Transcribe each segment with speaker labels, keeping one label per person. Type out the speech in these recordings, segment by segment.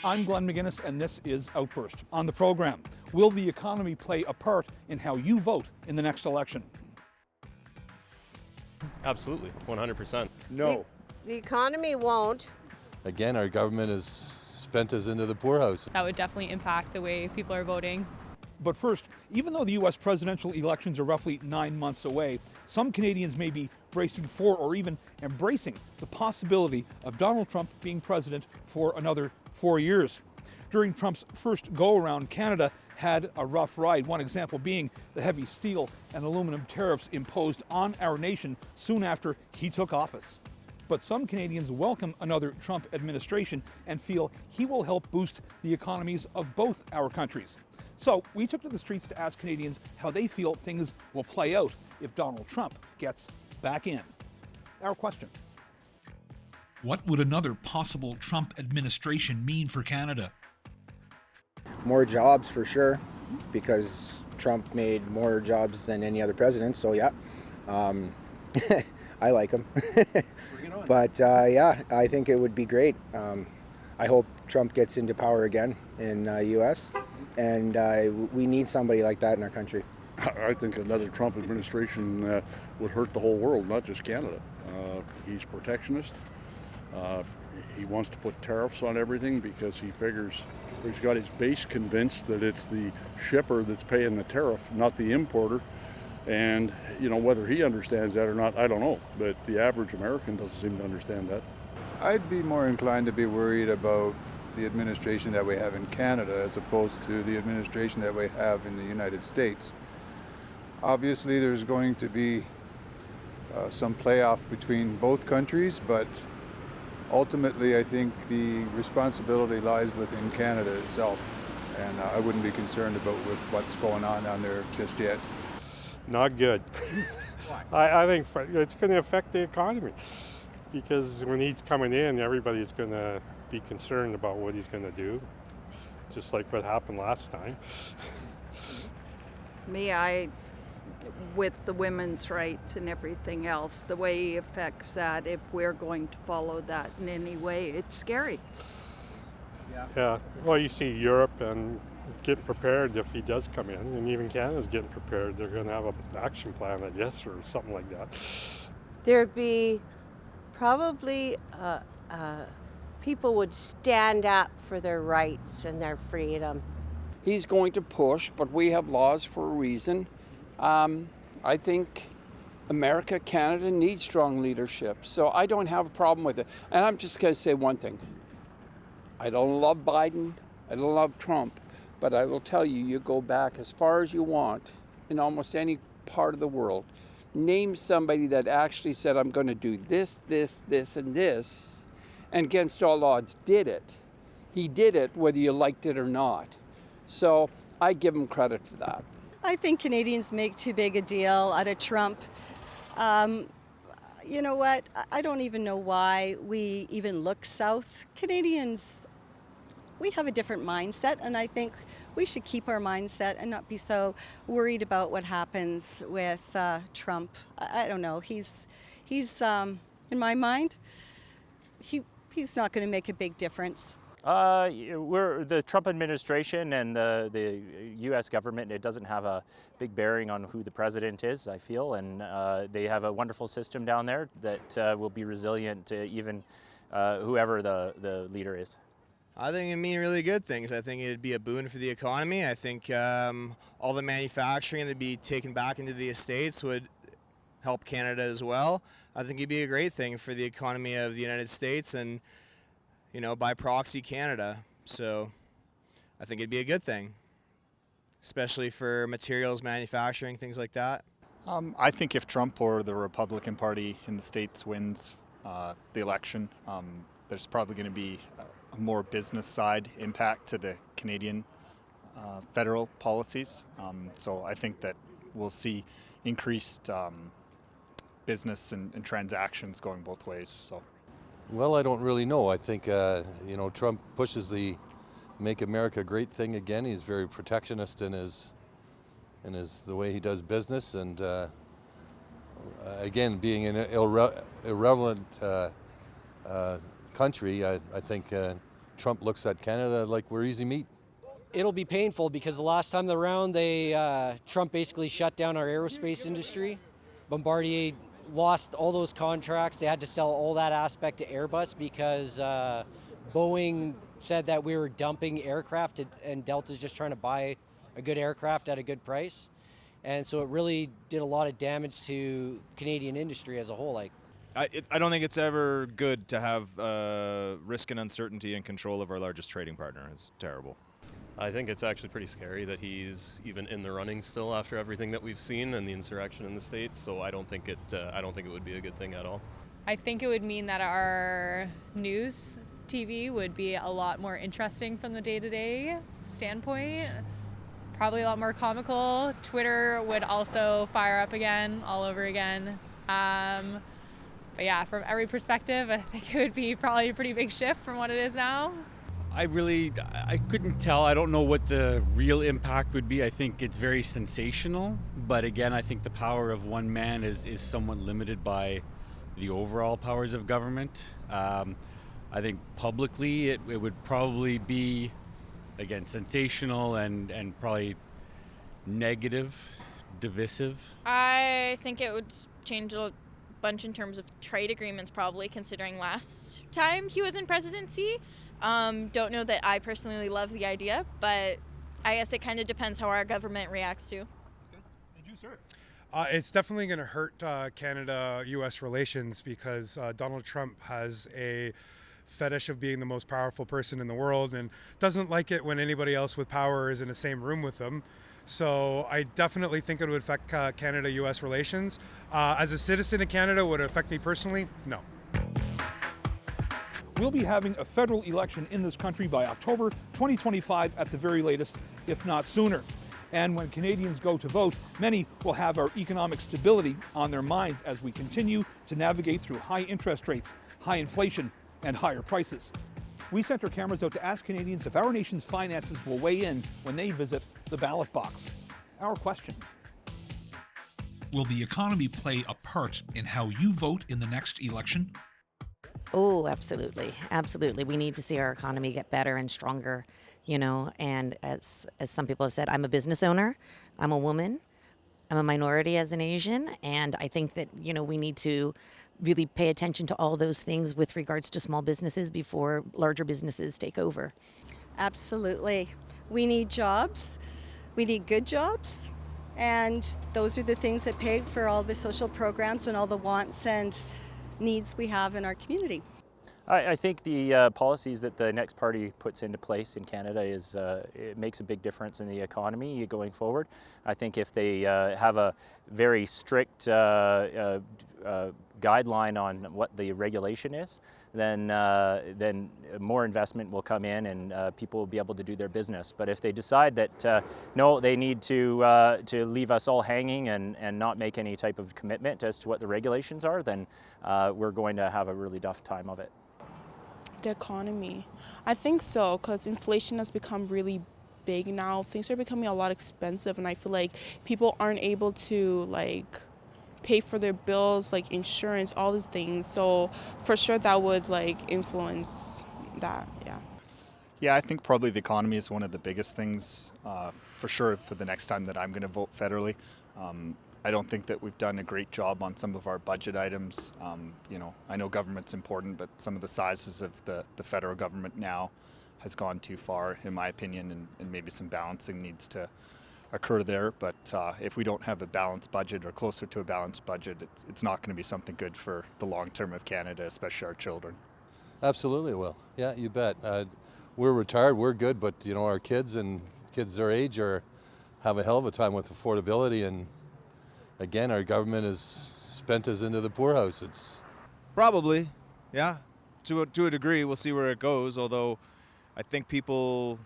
Speaker 1: I'm Glenn McGinnis, and this is Outburst. On the program, will the economy play a part in how you vote in the next election?
Speaker 2: Absolutely, 100%.
Speaker 3: No.
Speaker 4: The economy won't.
Speaker 5: Again, our government has spent us into the poorhouse.
Speaker 6: That would definitely impact the way people are voting.
Speaker 1: But first, even though the U.S. presidential elections are roughly 9 months away, some Canadians may be bracing for or even embracing the possibility of Donald Trump being president for another 4 years. During Trump's first go-around, Canada had a rough ride, one example being the heavy steel and aluminum tariffs imposed on our nation soon after he took office. But some Canadians welcome another Trump administration and feel he will help boost the economies of both our countries. So we took to the streets to ask Canadians how they feel things will play out if Donald Trump gets back in. Our question: what would another possible Trump administration mean for Canada?
Speaker 3: More jobs for sure, because Trump made more jobs than any other president, so yeah. I like him. But yeah, I think it would be great. I hope Trump gets into power again in U.S., and we need somebody like that in our country.
Speaker 7: I think another Trump administration would hurt the whole world, not just Canada. He's protectionist. He wants to put tariffs on everything because he figures he's got his base convinced that it's the shipper that's paying the tariff, not the importer. And, you know, whether he understands that or not, I don't know. But the average American doesn't seem to understand that.
Speaker 8: I'd be more inclined to be worried about the administration that we have in Canada as opposed to the administration that we have in the United States. Obviously, there's going to be some playoff between both countries, but ultimately, I think the responsibility lies within Canada itself, and I wouldn't be concerned about with what's going on down there just yet.
Speaker 9: Not good. I think it's going to affect the economy, because when he's coming in, everybody's going to be concerned about what he's going to do, just like what happened last time.
Speaker 10: With the women's rights and everything else, the way he affects that, if we're going to follow that in any way, it's scary.
Speaker 9: Yeah, well, you see Europe and get prepared if he does come in, and even Canada's getting prepared. They're going to have an action plan, I guess, or something like that.
Speaker 4: There'd be probably people would stand up for their rights and their freedom.
Speaker 11: He's going to push, but we have laws for a reason. I think America, Canada needs strong leadership, so I don't have a problem with it. And I'm just going to say one thing. I don't love Biden, I don't love Trump, but I will tell you, you go back as far as you want in almost any part of the world. Name somebody that actually said, I'm going to do this, this, this, and this, and against all odds did it. He did it whether you liked it or not. So I give him credit for that.
Speaker 12: I think Canadians make too big a deal out of Trump. You know what? I don't even know why we even look south. Canadians, we have a different mindset, and I think we should keep our mindset and not be so worried about what happens with Trump. I don't know. He's in my mind, he's not going to make a big difference.
Speaker 13: We're the Trump administration and the U.S. government. It doesn't have a big bearing on who the president is, I feel, and they have a wonderful system down there that will be resilient to even whoever the leader is.
Speaker 14: I think it means really good things. I think it'd be a boon for the economy. I think all the manufacturing that'd be taken back into the States would help Canada as well. I think it'd be a great thing for the economy of the United States and, you know, by proxy Canada. So I think it'd be a good thing, especially for materials manufacturing, things like that.
Speaker 15: I think if Trump or the Republican Party in the States wins the election, there's probably going to be a more business side impact to the Canadian federal policies. So I think that we'll see increased business and transactions going both ways. So.
Speaker 5: Well, I don't really know. I think, Trump pushes the Make America Great thing again. He's very protectionist in the way he does business. And again, being an irrelevant country, I think Trump looks at Canada like we're easy meat.
Speaker 16: It'll be painful because the last time around, Trump basically shut down our aerospace industry. Bombardier lost all those contracts. They had to sell all that aspect to Airbus because Boeing said that we were dumping aircraft and Delta's just trying to buy a good aircraft at a good price. And so it really did a lot of damage to Canadian industry as a whole.
Speaker 17: I don't think it's ever good to have risk and uncertainty and control of our largest trading partner. It's terrible.
Speaker 2: I think it's actually pretty scary that he's even in the running still after everything that we've seen and the insurrection in the States. So I don't think it would be a good thing at all.
Speaker 6: I think it would mean that our news TV would be a lot more interesting from the day-to-day standpoint. Probably a lot more comical. Twitter would also fire up again, all over again. But yeah, from every perspective, I think it would be probably a pretty big shift from what it is now.
Speaker 18: I couldn't tell. I don't know what the real impact would be. I think it's very sensational, but again, I think the power of one man is somewhat limited by the overall powers of government. I think publicly it would probably be, again, sensational and probably negative, divisive.
Speaker 19: I think it would change a bunch in terms of trade agreements, probably, considering last time he was in presidency. Don't know that I personally love the idea, but I guess it kind of depends how our government reacts to.
Speaker 1: And you, sir?
Speaker 20: It's definitely going to hurt Canada-U.S. relations because Donald Trump has a fetish of being the most powerful person in the world and doesn't like it when anybody else with power is in the same room with them. So I definitely think it would affect Canada-U.S. relations. As a citizen of Canada, would it affect me personally? No.
Speaker 1: We'll be having a federal election in this country by October 2025 at the very latest, if not sooner. And when Canadians go to vote, many will have our economic stability on their minds as we continue to navigate through high interest rates, high inflation, and higher prices. We sent our cameras out to ask Canadians if our nation's finances will weigh in when they visit the ballot box. Our question:
Speaker 21: will the economy play a part in how you vote in the next election?
Speaker 22: Oh, absolutely. Absolutely. We need to see our economy get better and stronger, and as some people have said, I'm a business owner, I'm a woman, I'm a minority as an Asian, and I think that, we need to really pay attention to all those things with regards to small businesses before larger businesses take over.
Speaker 12: Absolutely. We need jobs. We need good jobs. And those are the things that pay for all the social programs and all the wants and needs we have in our community.
Speaker 13: I think the policies that the next party puts into place in Canada it makes a big difference in the economy going forward. I think if they have a very strict guideline on what the regulation is, then more investment will come in and people will be able to do their business. But if they decide that no, they need to leave us all hanging and not make any type of commitment as to what the regulations are, then we're going to have a really tough time of it.
Speaker 23: The economy, I think so, because inflation has become really big now. Things are becoming a lot expensive, and I feel like people aren't able to pay for their bills, like insurance, all these things. So for sure that would influence that.
Speaker 15: Yeah, I think probably the economy is one of the biggest things for sure for the next time that I'm going to vote federally. I don't think that we've done a great job on some of our budget items. I know government's important, but some of the sizes of the federal government now has gone too far, in my opinion, and maybe some balancing needs to occur there. But if we don't have a balanced budget or closer to a balanced budget, it's not going to be something good for the long term of Canada, especially our children.
Speaker 5: Absolutely will. Yeah, you bet. We're retired, we're good, but our kids and kids their age have a hell of a time with affordability, and again, our government has spent us into the poorhouse. It's
Speaker 17: Probably, yeah, to a degree. We'll see where it goes. Although, I think if people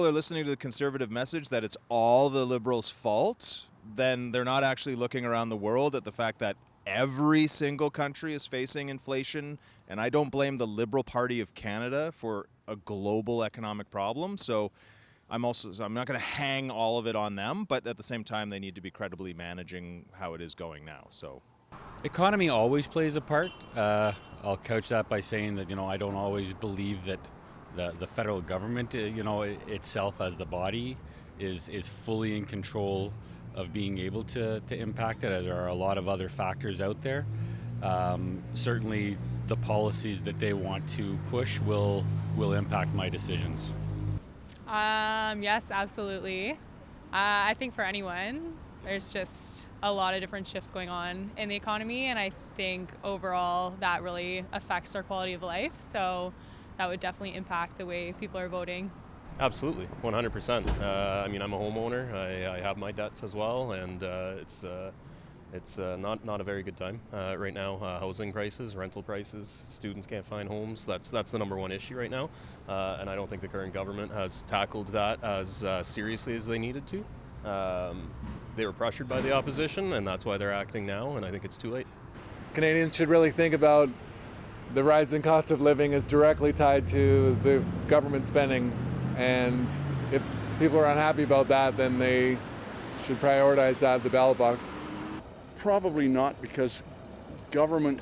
Speaker 17: are listening to the conservative message that it's all the liberals' fault, then they're not actually looking around the world at the fact that every single country is facing inflation, and I don't blame the Liberal Party of Canada for a global economic problem. So I'm not going to hang all of it on them, but at the same time, they need to be credibly managing how it is going now. So,
Speaker 18: Economy always plays a part. I'll couch that by saying that I don't always believe that the federal government, itself as the body is fully in control of being able to impact it. There are a lot of other factors out there. Certainly the policies that they want to push will impact my decisions.
Speaker 6: Yes, absolutely. I think for anyone, there's just a lot of different shifts going on in the economy, and I think overall that really affects our quality of life. So that would definitely impact the way people are voting.
Speaker 2: Absolutely, 100%. I mean, I'm a homeowner. I have my debts as well, and it's not a very good time right now. Housing prices, rental prices, students can't find homes. That's the number one issue right now, and I don't think the current government has tackled that as seriously as they needed to. They were pressured by the opposition, and that's why they're acting now, and I think it's too late.
Speaker 3: Canadians should really think about the rising cost of living is directly tied to the government spending, and if people are unhappy about that, then they should prioritize that at the ballot box.
Speaker 7: Probably not, because government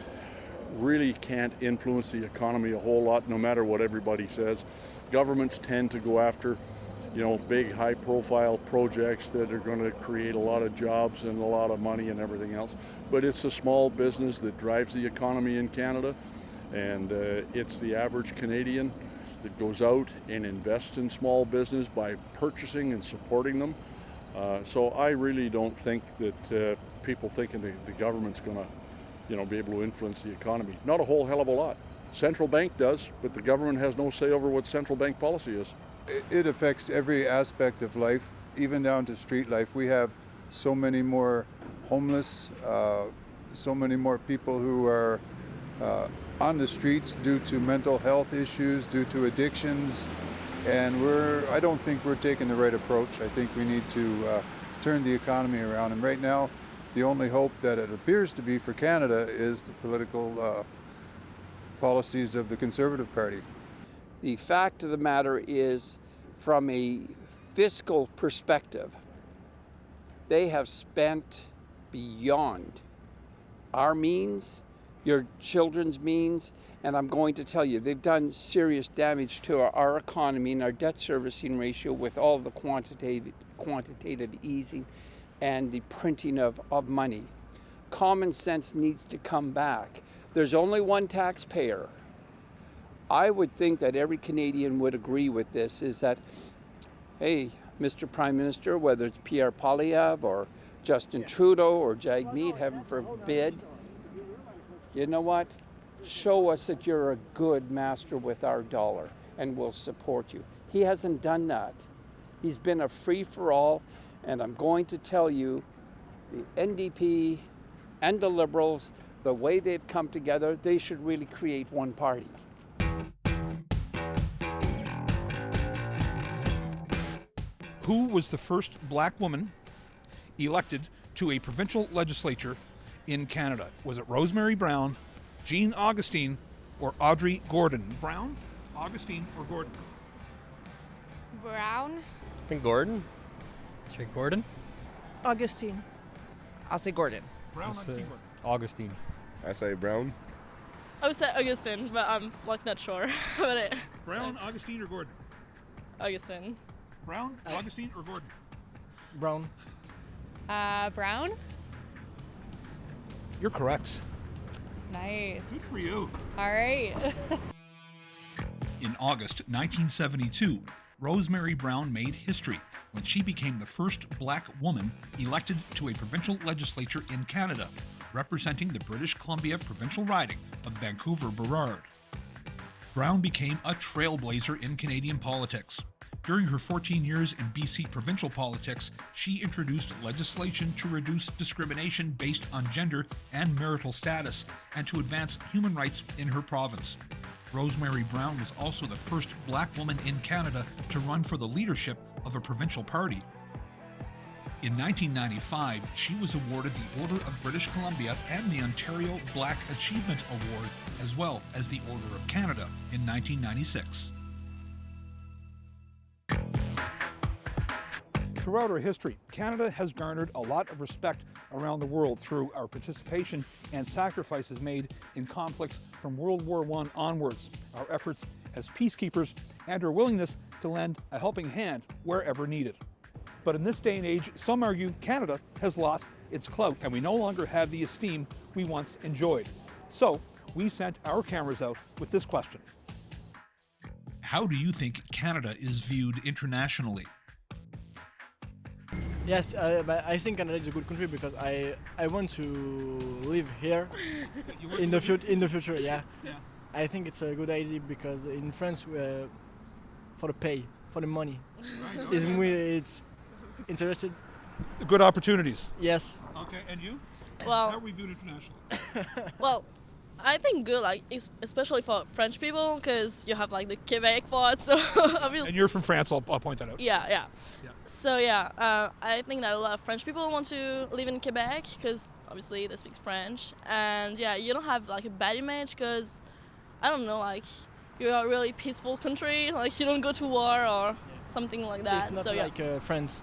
Speaker 7: really can't influence the economy a whole lot, no matter what everybody says. Governments tend to go after, big high-profile projects that are going to create a lot of jobs and a lot of money and everything else. But it's the small business that drives the economy in Canada, and it's the average Canadian that goes out and invests in small business by purchasing and supporting them. So I really don't think that people thinking the government's going to, be able to influence the economy. Not a whole hell of a lot. Central bank does, but the government has no say over what central bank policy is.
Speaker 8: It affects every aspect of life, even down to street life. We have so many more homeless, so many more people who are on the streets due to mental health issues, due to addictions, and I don't think we're taking the right approach. I think we need to turn the economy around, and right now the only hope that it appears to be for Canada is the political policies of the Conservative Party.
Speaker 11: The fact of the matter is, from a fiscal perspective, they have spent beyond our means, your children's means, and I'm going to tell you, they've done serious damage to our economy and our debt servicing ratio with all the quantitative easing and the printing of money. Common sense needs to come back. There's only one taxpayer. I would think that every Canadian would agree with this, is that, hey, Mr. Prime Minister, whether it's Pierre Poilievre or Justin Trudeau or Jagmeet, heaven forbid, you know what? Show us that you're a good master with our dollar and we'll support you. He hasn't done that. He's been a free-for-all, and I'm going to tell you, the NDP and the Liberals, the way they've come together, they should really create one party.
Speaker 1: Who was the first black woman elected to a provincial legislature in Canada? Was it Rosemary Brown, Jean Augustine, or Audrey Gordon? Brown, Augustine, or Gordon?
Speaker 19: Brown.
Speaker 2: I think Gordon.
Speaker 24: Say Gordon.
Speaker 25: Augustine.
Speaker 26: I'll say Gordon.
Speaker 1: Brown, Augustine, Gordon.
Speaker 24: Augustine.
Speaker 27: I say Brown.
Speaker 28: I would say Augustine, but I'm not sure about it.
Speaker 1: Brown, Augustine, or Gordon?
Speaker 28: Augustine.
Speaker 1: Brown, Augustine, or Gordon?
Speaker 26: Brown.
Speaker 6: Brown?
Speaker 1: You're correct.
Speaker 6: Nice.
Speaker 1: Good for you.
Speaker 6: All right.
Speaker 21: In August 1972, Rosemary Brown made history when she became the first black woman elected to a provincial legislature in Canada, representing the British Columbia provincial riding of Vancouver-Burrard. Brown became a trailblazer in Canadian politics. During her 14 years in BC provincial politics, she introduced legislation to reduce discrimination based on gender and marital status, and to advance human rights in her province. Rosemary Brown was also the first black woman in Canada to run for the leadership of a provincial party. In 1995, she was awarded the Order of British Columbia and the Ontario Black Achievement Award, as well as the Order of Canada in 1996.
Speaker 1: Throughout our history, Canada has garnered a lot of respect around the world through our participation and sacrifices made in conflicts from World War I onwards, our efforts as peacekeepers and her willingness to lend a helping hand wherever needed. But in this day and age, some argue Canada has lost its clout and we no longer have the esteem we once enjoyed. So we sent our cameras out with this question.
Speaker 21: How do you think Canada is viewed internationally?
Speaker 26: Yes, but I think Canada is a good country because I want to live here in the future. Yeah. I think it's a good idea because in France, for the pay, for the money, it's interested.
Speaker 1: Good opportunities.
Speaker 26: Yes.
Speaker 21: Okay, and you?
Speaker 28: Well,
Speaker 21: How are we viewed internationally?
Speaker 28: well, I think good, like especially for French people, because you have like the Quebec part. So obviously.
Speaker 1: And you're from France. I'll point that out.
Speaker 28: Yeah. So yeah, I think that a lot of French people want to live in Quebec because obviously they speak French, and yeah, you don't have like a bad image because I don't know, like you're a really peaceful country, like you don't go to war or something like that.
Speaker 26: It's not
Speaker 28: so
Speaker 26: like France.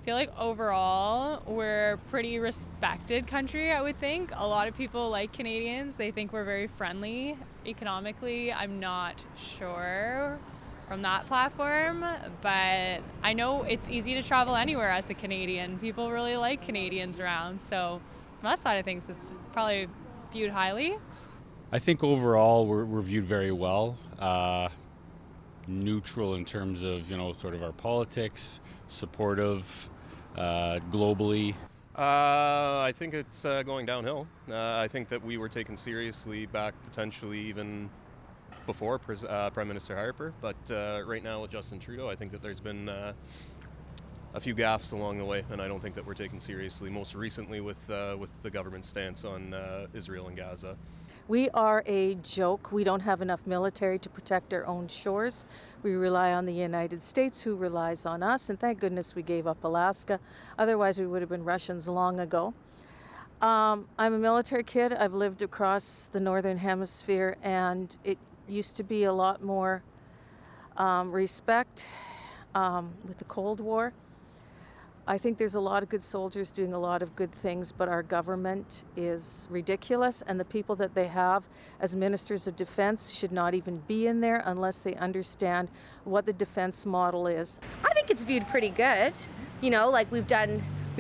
Speaker 6: I feel like overall we're a pretty respected country, I would think. A lot of people like Canadians. They think we're very friendly. Economically, I'm not sure from that platform, but I know it's easy to travel anywhere as a Canadian. People really like Canadians around, so from that side of things, it's probably viewed highly.
Speaker 18: I think overall we're viewed very well. Neutral in terms of, sort of our politics, supportive globally.
Speaker 2: I think it's going downhill. I think that we were taken seriously back potentially even before Prime Minister Harper, but right now with Justin Trudeau, I think that there's been a few gaffes along the way, and I don't think that we're taken seriously, most recently with the government's stance on Israel and Gaza.
Speaker 4: We are a joke. We don't have enough military to protect our own shores. We rely on the United States, who relies on us, and thank goodness we gave up Alaska. Otherwise, we would have been Russians long ago. I'm a military kid. I've lived across the Northern Hemisphere, and it used to be a lot more respect with the Cold War. I think there's a lot of good soldiers doing a lot of good things, but our government is ridiculous, and the people that they have as ministers of defense should not even be in there unless they understand what the defense model is.
Speaker 9: I think it's viewed pretty good. Like we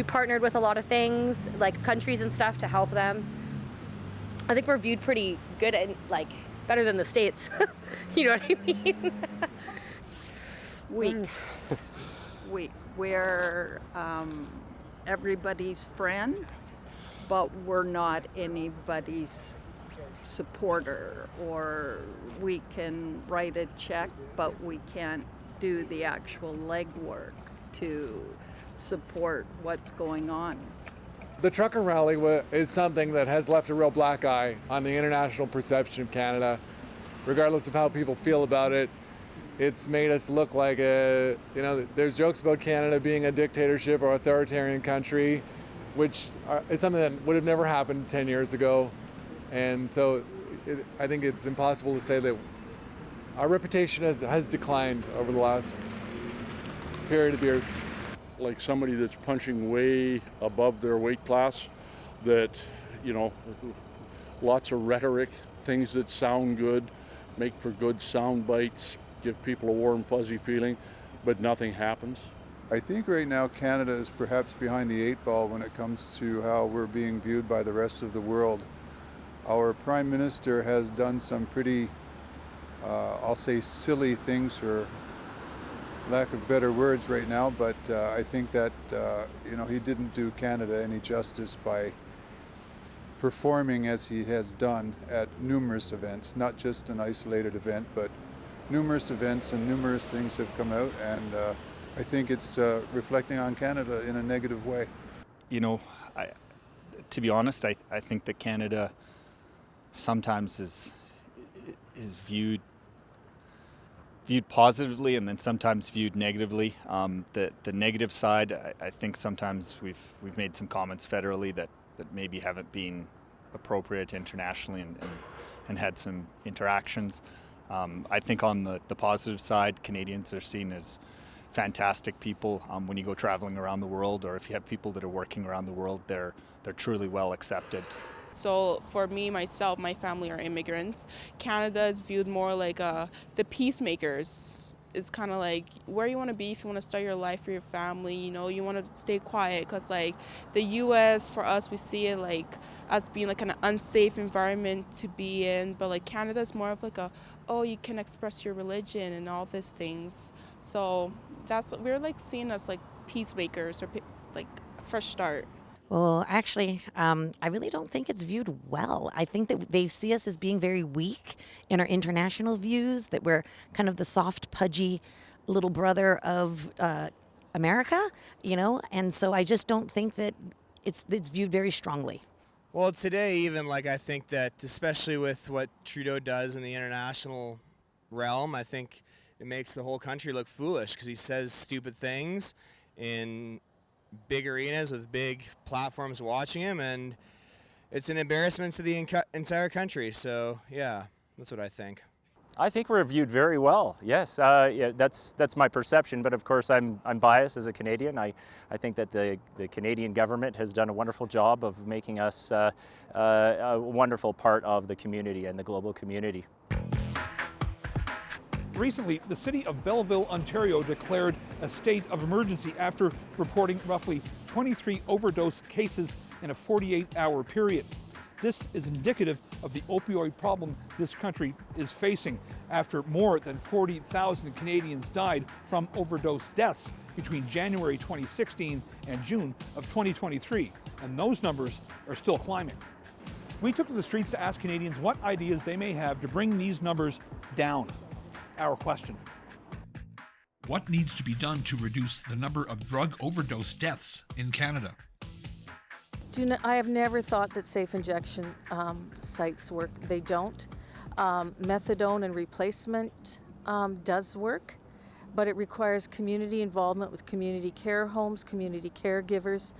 Speaker 9: partnered with a lot of things, like countries and stuff, to help them. I think we're viewed pretty good and like better than the States. You know what I mean?
Speaker 10: Weak. We're everybody's friend, but we're not anybody's supporter, or we can write a check, but we can't do the actual legwork to support what's going on.
Speaker 3: The trucker rally is something that has left a real black eye on the international perception of Canada. Regardless of how people feel about it, it's made us look like there's jokes about Canada being a dictatorship or authoritarian country, which is something that would have never happened 10 years ago. And so I think it's impossible to say that our reputation has declined over the last period of years.
Speaker 7: Like somebody that's punching way above their weight class, that, lots of rhetoric, things that sound good, make for good sound bites, give people a warm, fuzzy feeling, but nothing happens.
Speaker 8: I think right now Canada is perhaps behind the 8 ball when it comes to how we're being viewed by the rest of the world. Our Prime Minister has done some pretty, I'll say, silly things, for lack of better words right now, but I think that he didn't do Canada any justice by performing as he has done at numerous events, not just an isolated event, but numerous events and numerous things have come out, and I think it's reflecting on Canada in a negative way.
Speaker 17: To be honest, I think that Canada sometimes is viewed positively and then sometimes viewed negatively. The negative side, I think sometimes we've made some comments federally that maybe haven't been appropriate internationally and had some interactions. I think on the positive side, Canadians are seen as fantastic people. When you go traveling around the world, or if you have people that are working around the world, they're truly well accepted.
Speaker 23: So for me, myself, my family are immigrants. Canada is viewed more like the peacemakers. It's kind of like where you want to be if you want to start your life for your family. You know, you want to stay quiet because like the U.S. for us, we see it like as being like an unsafe environment to be in. But like Canada is more of like oh, you can express your religion and all these things. So we're like seen as like peacemakers or like a fresh start.
Speaker 12: Well, actually, I really don't think it's viewed well. I think that they see us as being very weak in our international views, that we're kind of the soft, pudgy little brother of America, you know? And so I just don't think that it's viewed very strongly.
Speaker 14: Well, today even, like, I think that especially with what Trudeau does in the international realm, I think it makes the whole country look foolish because he says stupid things in big arenas with big platforms watching him, and it's an embarrassment to the entire country. So yeah, that's what I think.
Speaker 13: I think we're viewed very well. Yes, yeah, that's my perception. But of course, I'm biased as a Canadian. I think that the Canadian government has done a wonderful job of making us a wonderful part of the community and the global community.
Speaker 1: Recently, the city of Belleville, Ontario declared a state of emergency after reporting roughly 23 overdose cases in a 48-hour period. This is indicative of the opioid problem this country is facing after more than 40,000 Canadians died from overdose deaths between January 2016 and June of 2023, and those numbers are still climbing. We took to the streets to ask Canadians what ideas they may have to bring these numbers down. Our question:
Speaker 21: what needs to be done to reduce the number of drug overdose deaths in Canada?
Speaker 4: I have never thought that safe injection sites work. They don't. Methadone and replacement does work, but it requires community involvement with community care homes, community caregivers,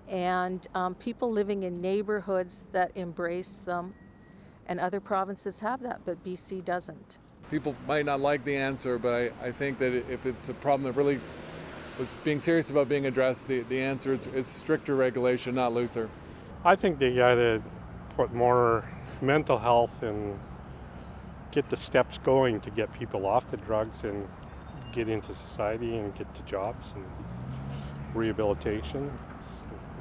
Speaker 4: and people living in neighborhoods that embrace them. And other provinces have that, but BC doesn't.
Speaker 3: People might not like the answer, but I think that if it's a problem that really was being serious about being addressed, the answer is stricter regulation, not looser.
Speaker 16: I think they got to put more mental health and get the steps going to get people off the drugs and get into society and get to jobs and rehabilitation.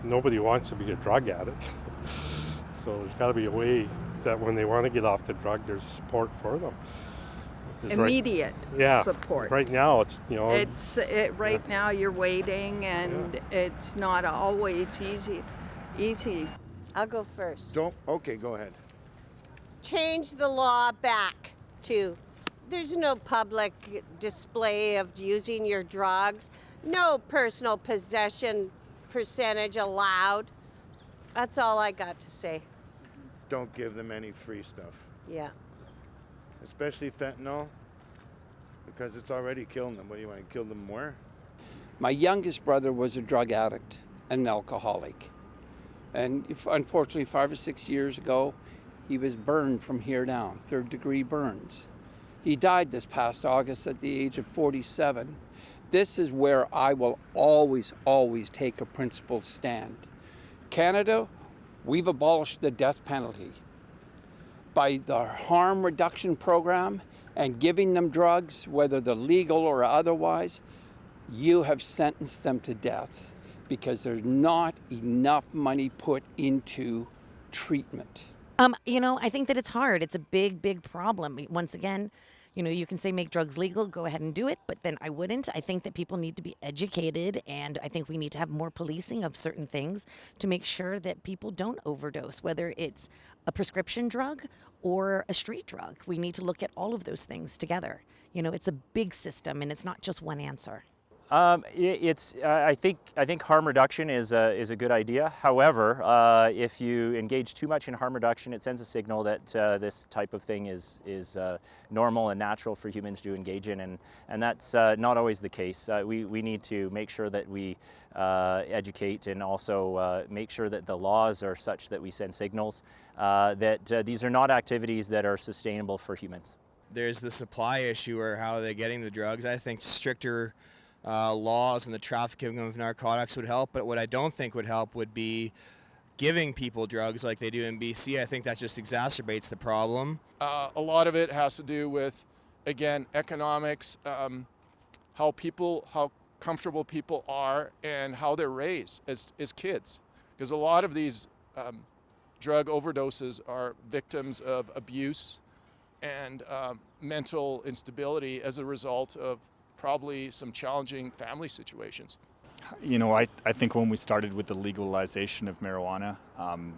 Speaker 16: Nobody wants to be a drug addict. So there's got to be a way that when they want to get off the drug, there's support for them.
Speaker 10: Immediate support.
Speaker 16: Right now, it's, you know.
Speaker 10: Right now you're waiting and it's not always easy.
Speaker 20: I'll go first.
Speaker 22: Okay, go ahead.
Speaker 20: Change the law back to there's no public display of using your drugs, no personal possession percentage allowed. That's all I got to say.
Speaker 22: Don't give them any free stuff.
Speaker 20: Yeah.
Speaker 22: Especially fentanyl, because it's already killing them. What do you want to kill them more?
Speaker 11: My youngest brother was a drug addict and an alcoholic. And unfortunately, 5 or 6 years ago, he was burned from here down, 3rd-degree burns. He died this past August at the age of 47. This is where I will always, always take a principled stand. Canada, we've abolished the death penalty. By the harm reduction program and giving them drugs, whether they're legal or otherwise, you have sentenced them to death because there's not enough money put into treatment.
Speaker 12: You know, I think that it's hard. It's a big, big problem. Once again, you know, you can say make drugs legal, go ahead and do it, but then I wouldn't. I think that people need to be educated, and I think we need to have more policing of certain things to make sure that people don't overdose, whether it's a prescription drug or a street drug. We need to look at all of those things together. You know, it's a big system, and it's not just one answer.
Speaker 13: I think harm reduction is a good idea. However, if you engage too much in harm reduction, it sends a signal that this type of thing is normal and natural for humans to engage in, and that's not always the case. We need to make sure that we educate and also make sure that the laws are such that we send signals that these are not activities that are sustainable for humans.
Speaker 14: There's the supply issue, or how are they getting the drugs. I think stricter laws and the trafficking of narcotics would help, but what I don't think would help would be giving people drugs like they do in BC. I think that just exacerbates the problem.
Speaker 5: A lot of it has to do with, again, economics, how comfortable people are and how they're raised as kids. Because a lot of these drug overdoses are victims of abuse and mental instability as a result of probably some challenging family situations.
Speaker 15: You know, I think when we started with the legalization of marijuana,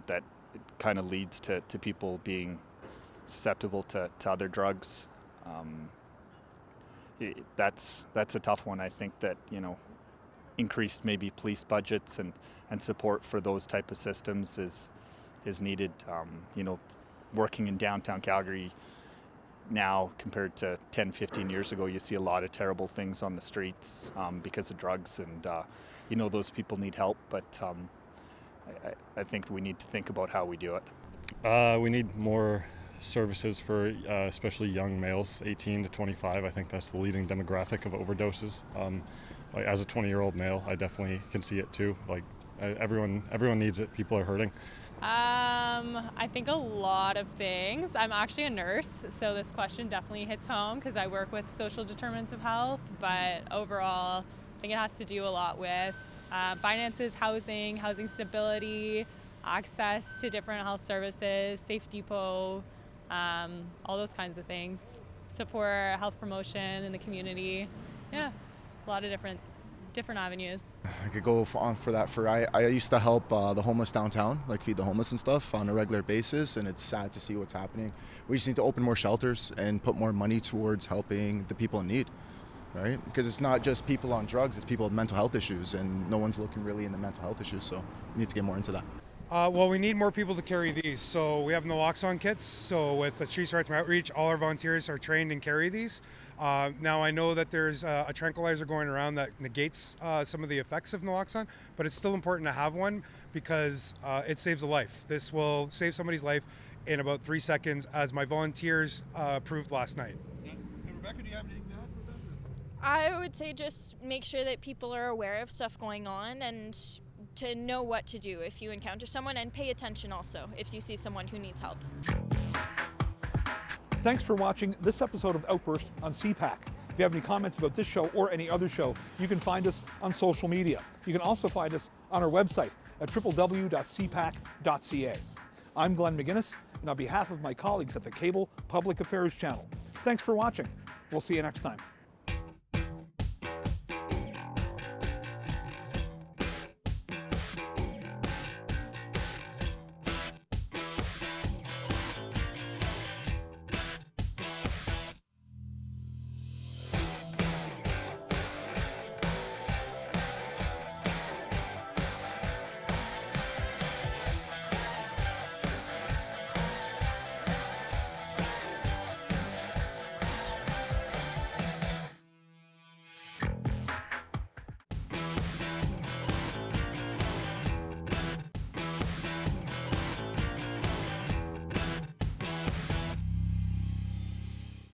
Speaker 15: that it kind of leads to people being susceptible to other drugs. That's a tough one. I think that, you know, increased maybe police budgets and support for those type of systems is needed. You know, working in downtown Calgary now compared to 10, 15 years ago, you see a lot of terrible things on the streets because of drugs, and you know, those people need help, but I think we need to think about how we do it.
Speaker 19: We need more services for especially young males, 18 to 25. I think that's the leading demographic of overdoses. Like, as a 20-year-old male, I definitely can see it too. Like, everyone needs it. People are hurting.
Speaker 6: I think a lot of things. I'm actually a nurse, so this question definitely hits home because I work with social determinants of health, but overall, I think it has to do a lot with finances, housing stability, access to different health services, Safe Depot, all those kinds of things. Support health promotion in the community. Yeah, a lot of different avenues.
Speaker 24: I could go on for that. I used to help the homeless downtown, like feed the homeless and stuff on a regular basis, and it's sad to see what's happening. We just need to open more shelters and put more money towards helping the people in need, right? Because it's not just people on drugs, it's people with mental health issues, and no one's looking really into mental health issues, so we need to get more into that.
Speaker 25: Well, we need more people to carry these. So we have naloxone kits. So with the Street Spectrum Outreach, all our volunteers are trained and carry these. Now I know that there's a tranquilizer going around that negates some of the effects of naloxone, but it's still important to have one because it saves a life. This will save somebody's life in about 3 seconds, as my volunteers proved last night.
Speaker 1: And Rebecca, do you have anything to add for that?
Speaker 26: I would say just make sure that people are aware of stuff going on and to know what to do if you encounter someone, and pay attention also if you see someone who needs help.
Speaker 1: Thanks for watching this episode of Outburst on CPAC. If you have any comments about this show or any other show, you can find us on social media. You can also find us on our website at www.cpac.ca. I'm Glenn McGuinness, and on behalf of my colleagues at the Cable Public Affairs Channel, thanks for watching. We'll see you next time.